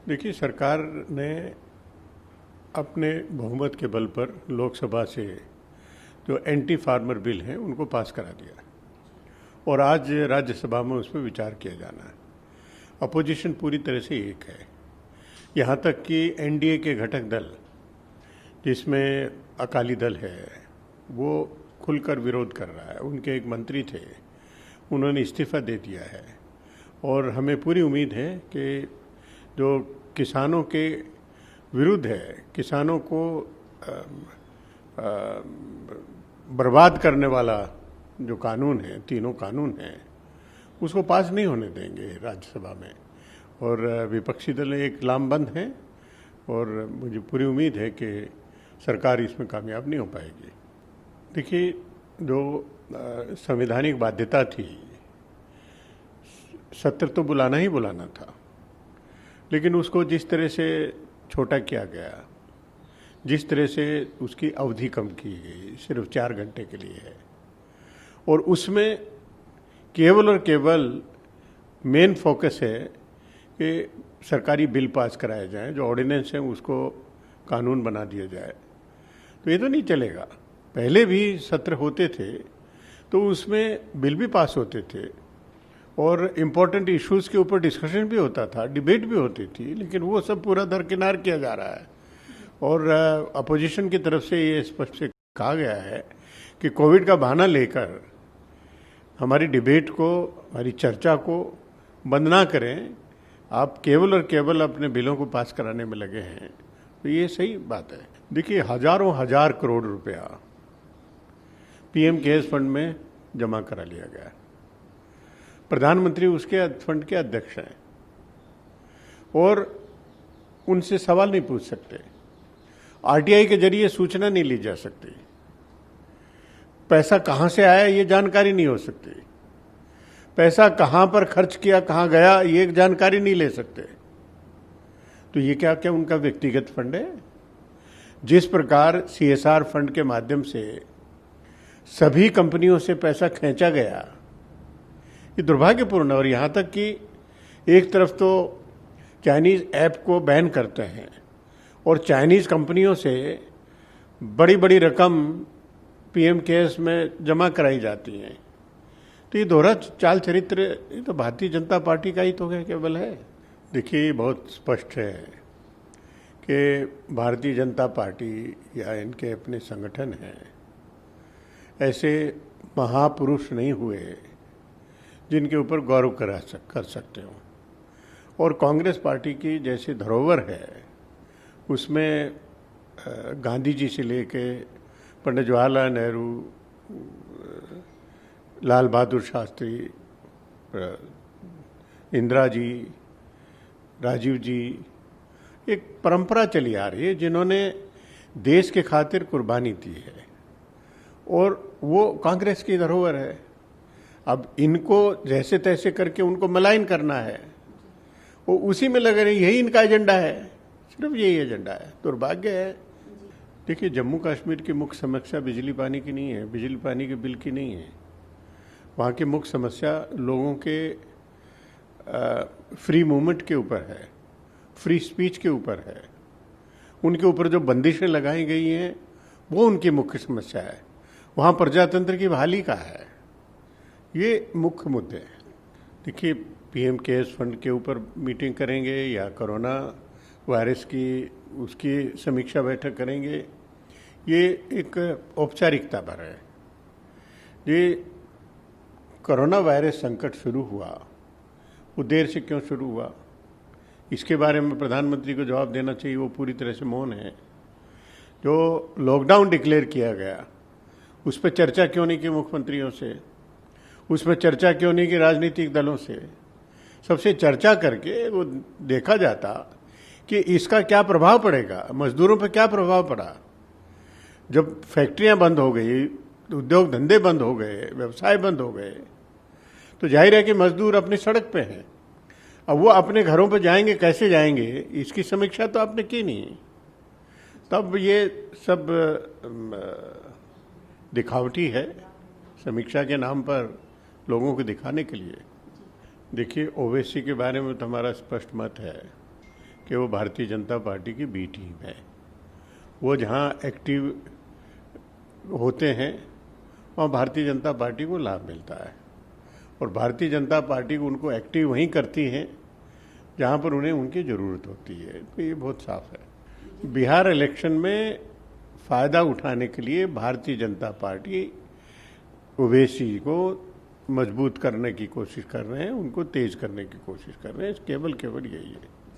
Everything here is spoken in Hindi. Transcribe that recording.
देखिए, सरकार ने अपने बहुमत के बल पर लोकसभा से जो एंटी फार्मर बिल हैं उनको पास करा दिया और आज राज्यसभा में उस पर विचार किया जाना है। अपोजिशन पूरी तरह से एक है, यहाँ तक कि एनडीए के घटक दल जिसमें अकाली दल है वो खुलकर विरोध कर रहा है। उनके एक मंत्री थे, उन्होंने इस्तीफा दे दिया है और हमें पूरी उम्मीद है कि जो किसानों के विरुद्ध है, किसानों को बर्बाद करने वाला जो कानून है, तीनों कानून हैं, उसको पास नहीं होने देंगे राज्यसभा में। और विपक्षी दल एक लामबंद हैं और मुझे पूरी उम्मीद है कि सरकार इसमें कामयाब नहीं हो पाएगी। देखिए, जो संवैधानिक बाध्यता थी, सत्र तो बुलाना ही बुलाना था, लेकिन उसको जिस तरह से छोटा किया गया, जिस तरह से उसकी अवधि कम की गई, सिर्फ 4 घंटे के लिए है, और उसमें केवल और केवल मेन फोकस है कि सरकारी बिल पास कराए जाएं, जो ऑर्डिनेंस है उसको कानून बना दिया जाए, तो ये तो नहीं चलेगा। पहले भी सत्र होते थे तो उसमें बिल भी पास होते थे और इम्पोर्टेंट इश्यूज़ के ऊपर डिस्कशन भी होता था, डिबेट भी होती थी, लेकिन वो सब पूरा दरकिनार किया जा रहा है। और अपोजिशन की तरफ से ये स्पष्ट से कहा गया है कि कोविड का बहाना लेकर हमारी डिबेट को, हमारी चर्चा को बंद ना करें, आप केवल और केवल अपने बिलों को पास कराने में लगे हैं, तो ये सही बात है। देखिए, हजारों हजार करोड़ रुपया पीएम केयर्स फंड में जमा करा लिया गया है। प्रधानमंत्री उसके फंड के अध्यक्ष हैं और उनसे सवाल नहीं पूछ सकते, आरटीआई के जरिए सूचना नहीं ली जा सकती, पैसा कहां से आया ये जानकारी नहीं हो सकती, पैसा कहां पर खर्च किया, कहां गया, ये जानकारी नहीं ले सकते। तो ये क्या क्या उनका व्यक्तिगत फंड है? जिस प्रकार सीएसआर फंड के माध्यम से सभी कंपनियों से पैसा खींचा गया, ये दुर्भाग्यपूर्ण है। और यहाँ तक कि एक तरफ तो चाइनीज ऐप को बैन करते हैं और चाइनीज कंपनियों से बड़ी बड़ी रकम पीएम केयर्स में जमा कराई जाती हैं, तो ये दोहरा चाल चरित्र, ये तो भारतीय जनता पार्टी का ही तो है, केवल है। देखिए, बहुत स्पष्ट है कि भारतीय जनता पार्टी या इनके अपने संगठन हैं, ऐसे महापुरुष नहीं हुए जिनके ऊपर गौरव कर सकते हो। और कांग्रेस पार्टी की जैसे धरोहर है, उसमें गांधी जी से लेके पंडित जवाहरलाल नेहरू, लाल बहादुर शास्त्री, इंदिरा जी, राजीव जी, एक परंपरा चली आ रही है जिन्होंने देश के खातिर कुर्बानी दी है और वो कांग्रेस की धरोहर है। अब इनको जैसे तैसे करके उनको मलाइन करना है, वो उसी में लगे रहे, यही इनका एजेंडा है, सिर्फ यही एजेंडा है। दुर्भाग्य है। देखिए, जम्मू कश्मीर की मुख्य समस्या बिजली पानी की नहीं है, बिजली पानी के बिल की नहीं है। वहाँ की मुख्य समस्या लोगों के फ्री मूवमेंट के ऊपर है, फ्री स्पीच के ऊपर है। उनके ऊपर जो बंदिशें लगाई गई हैं वो उनकी मुख्य समस्या है। वहाँ प्रजातंत्र की बहाली का है, ये मुख्य मुद्दे हैं। देखिए, पीएम केयर्स फंड के ऊपर मीटिंग करेंगे या कोरोना वायरस की उसकी समीक्षा बैठक करेंगे, ये एक औपचारिकता पर है। ये कोरोना वायरस संकट शुरू हुआ, वो देर से क्यों शुरू हुआ, इसके बारे में प्रधानमंत्री को जवाब देना चाहिए, वो पूरी तरह से मौन है। जो लॉकडाउन डिक्लेयर किया गया, उस पर चर्चा क्यों नहीं की मुख्यमंत्रियों से, उसमें चर्चा क्यों नहीं की राजनीतिक दलों से। सबसे चर्चा करके वो देखा जाता कि इसका क्या प्रभाव पड़ेगा, मजदूरों पर क्या प्रभाव पड़ा। जब फैक्ट्रियां बंद हो गई, उद्योग धंधे बंद हो गए, व्यवसाय बंद हो गए, तो जाहिर है कि मजदूर अपनी सड़क पे हैं। अब वो अपने घरों पर जाएंगे, कैसे जाएंगे, इसकी समीक्षा तो आपने की नहीं। तब ये सब दिखावटी है, समीक्षा के नाम पर लोगों को दिखाने के लिए। देखिए, ओवैसी के बारे में तो हमारा स्पष्ट मत है कि वो भारतीय जनता पार्टी की बी टीम है। वो जहाँ एक्टिव होते हैं वहाँ भारतीय जनता पार्टी को लाभ मिलता है, और भारतीय जनता पार्टी को उनको एक्टिव वहीं करती है जहाँ पर उन्हें उनकी ज़रूरत होती है। तो ये बहुत साफ है। बिहार इलेक्शन में फ़ायदा उठाने के लिए भारतीय जनता पार्टी ओवैसी को मजबूत करने की कोशिश कर रहे हैं, उनको तेज करने की कोशिश कर रहे हैं। केवल यही है।